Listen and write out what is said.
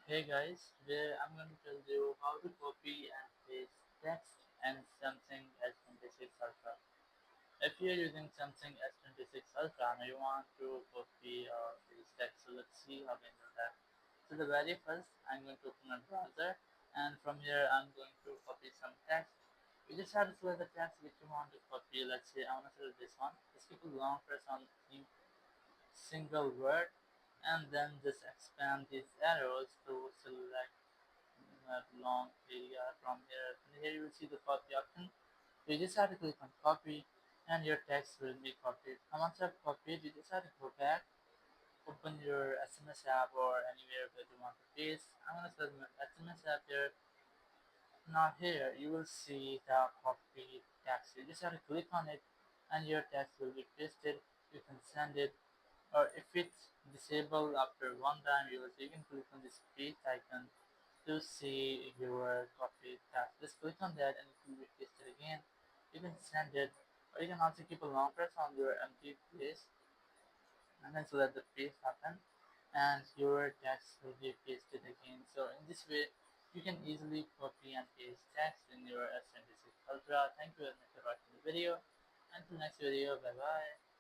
Hey guys, today I'm going to tell you how to copy and paste text in Samsung S26 Ultra. If you're using Samsung S26 Ultra and you want to copy or paste text, so let's see how we can do that. So the very first, I'm going to open my browser, and from here I'm going to copy some text. You just have to select the text which you want to copy. Let's say I want to select this one. Just keep a long press on the single word and then just expand these arrows to select a long area from here. And here you will see the copy option. You just have to click on copy and your text will be copied. And once you have copied, you just have to go back, open your SMS app or anywhere that you want to paste. I'm going to select my SMS app here. Now here you will see the copy text. You just have to click on it and your text will be pasted. You can send it, or if it's disabled after one time, you can click on this paste icon to see your copy text. Just click on that and it will be pasted again. You can send it, or you can also keep a long press on your empty place and then so that the paste happen and your text will be pasted again. So in this way you can easily copy and paste text in your S26 Ultra. Thank you very much for watching the video. Until next video, bye bye.